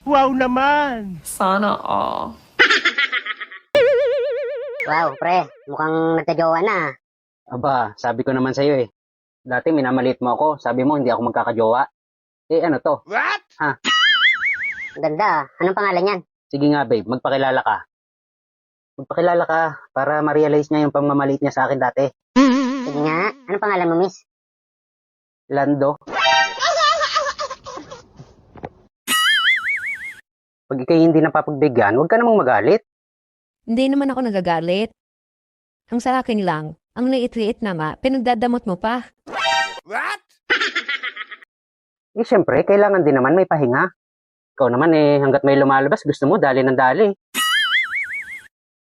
Wow naman! Sana all. Wow, pre, mukhang nagkajowa na. Aba, sabi ko naman sa'yo eh. Dati minamalit mo ako, sabi mo hindi ako magkakajowa. Eh ano to? Ang ganda, anong pangalan yan? Sige nga babe, magpakilala ka. Magpakilala ka para ma-realize niya yung pamamalit niya sa akin dati. Sige nga, anong pangalan mo, miss? Lando. Pag ikay hindi napapagbigyan, huwag ka namang magalit. Hindi naman ako nagagalit. Ang sa akin lang, ang liit-liit na nga, pinagdadamot mo pa. Eh syempre, kailangan din naman may pahinga. Ikaw naman eh, hanggat may lumalabas, gusto mo dali ng dali.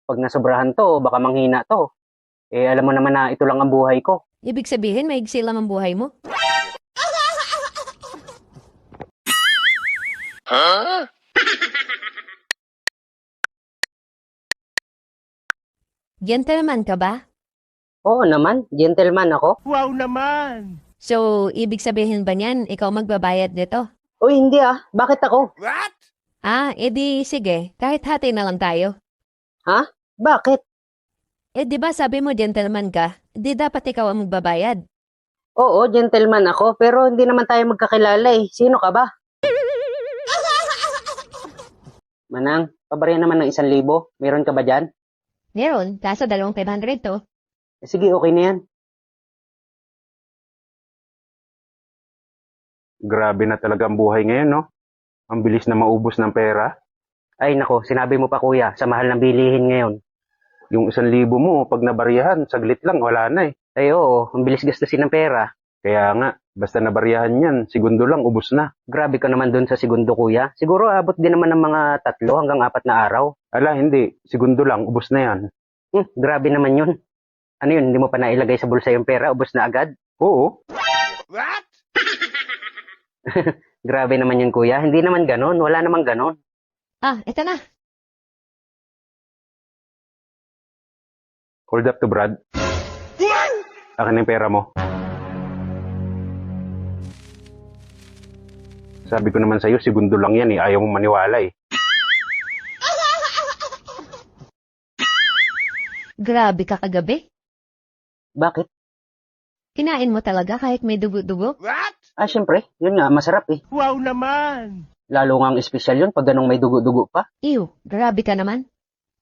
Pag nasobrahan to, baka manghina to. Eh alam mo naman na ito lang ang buhay ko. Ibig sabihin, maigsi lang ang buhay mo. Gentleman ka ba? Oo naman, gentleman ako. Wow naman! So, ibig sabihin ba niyan, ikaw magbabayad nito? Uy, hindi ah. Bakit ako? Ah, edi sige, kahit hati na lang tayo. Ha? Bakit? Eh di ba sabi mo gentleman ka, di dapat ikaw ang magbabayad. Oo, gentleman ako, pero hindi naman tayo magkakilala eh. Sino ka ba? Manang, pabarya naman ng 1,000. Meron ka ba dyan? Meron, kaso 2,500 to. Eh, sige, okay na yan. Grabe na talaga ang buhay ngayon, no? Ang bilis na maubos ng pera. Ay nako, sinabi mo pa kuya, sa mahal ng bilihin ngayon. Yung 1,000 mo, pag nabariyahan, saglit lang, wala na eh. Ay oo, ang bilis gastusin ng pera. Kaya nga, basta nabariyahan yan, segundo lang, ubos na. Grabe ka naman dun sa segundo kuya. Siguro abot din naman ng mga 3 hanggang 4 na araw. Ala, hindi. Segundo lang, ubos na yan. Grabe naman yun. Ano yun, hindi mo pa nailagay sa bulsa yung pera, ubos na agad? Oo. Grabe naman yun kuya, hindi naman ganon, wala namang ganon. Ah, eto na. Hold up to Brad. Akin na yung pera mo. Sabi ko naman sa'yo, segundo lang yan eh. Ayaw mong maniwala eh. Grabe ka kagabi. Bakit? Kinain mo talaga kahit may dugo-dugo? Ah, syempre, yun nga, masarap eh. Wow naman! Lalo nga ang espesyal yun pag ganong may dugo-dugo pa. Ew, grabe ka naman.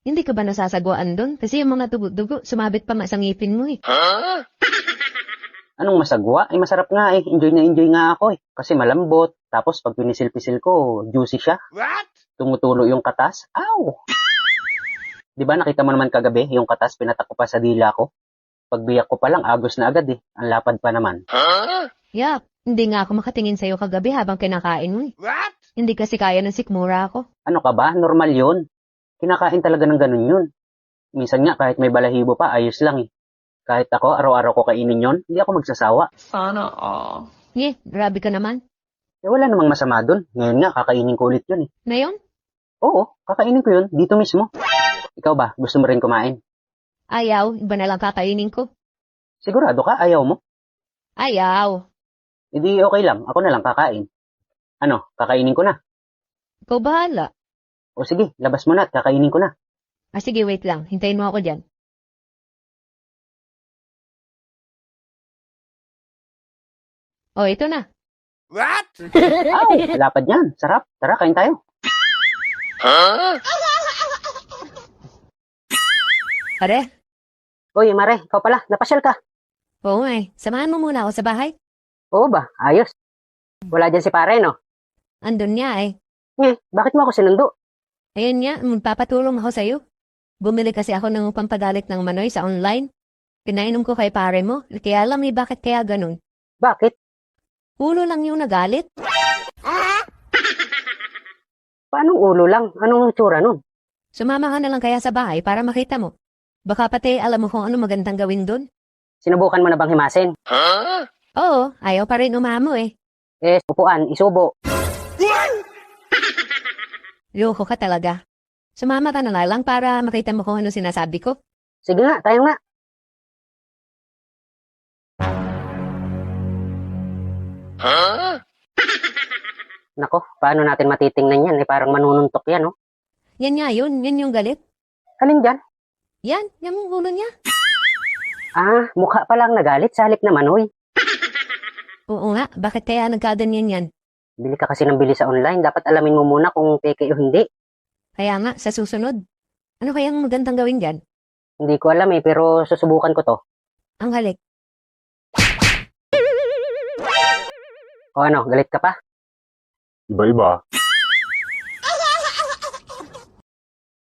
Hindi ka ba nasasagwaan doon? Kasi yung mga dugo-dugo, sumabit pa nga sa ngipin mo eh. Anong masagwa? Eh masarap nga eh, enjoy na enjoy nga ako eh. Kasi malambot, tapos pag pinisil-pisil ko, juicy siya. Tumutulo yung katas. Ow! Di ba nakita mo naman kagabi, yung katas pinatak ko pa sa dila ko? Pagbiyak ko pa lang, agos na agad eh. Ang lapad pa naman. Yap, hindi nga ako makatingin sa'yo kagabi habang kinakain mo eh. Hindi kasi kaya ng sikmura ako. Ano ka ba? Normal yun. Kinakain talaga ng ganun yun. Minsan nga kahit may balahibo pa, ayos lang eh. Kahit ako, araw-araw ko kainin yun, hindi ako magsasawa. Sana all. Grabe ka naman. Eh wala namang masama dun. Ngayon nga, kakainin ko ulit yun eh. Na yun? Oo, kakainin ko yun, dito mismo. Ikaw ba, gusto mo rin kumain? Ayaw, iba na lang kakainin ko. Sigurado ka, ayaw mo? Ayaw. Hindi okay lang, ako na lang kakain. Ano, kakainin ko na. Ikaw bahala. O sige, labas mo na at kakainin ko na. Ah sige, wait lang. Hintayin mo ako dyan. Oh, ito na. Aw, lapad yan. Sarap. Tara, kain tayo. Pare, Uy, Mare, ikaw pala, napasyal ka. oo nga eh. Samahan mo muna ako sa bahay. Oo ba, ayos. Wala dyan si pare, no? Andun niya eh. Bakit mo ako sinundo? Ayun nga, magpapatulong ako sa'yo. Bumili kasi ako ng pampadalik ng manoy sa online. Pinainom ko kay pare mo. Kaya alam eh, bakit kaya ganun? Bakit? Ulo lang yung nagalit. Paanong ulo lang? Anong tsura nun? Sumama ka na lang kaya sa bahay para makita mo. Baka pati alam mo kung ano magandang gawin doon. Sinubukan mo na bang himasin? Oo, ayaw pa rin umamo eh. Eh, upuan, isubo. Loko ka talaga. Sumama ka na lang para makita mo kung ano sinasabi ko. Sige nga, tayo nga. Nako, paano natin matitingnan yan? Parang manununtok yan, oh. Yan nga yun, yan yung galit. Alin dyan? Yan, yung ulo niya. Ah, mukha pa lang nagalit sa halip na manoy. Oo nga, bakit kaya nagkaganyan yan? Bili ka kasi ng bili sa online. Dapat alamin mo muna kung peke o hindi. Kaya nga, sa susunod. Ano kayang magandang gawin dyan? Hindi ko alam pero susubukan ko to. Ang halik. O ano, galit ka pa? Iba-iba.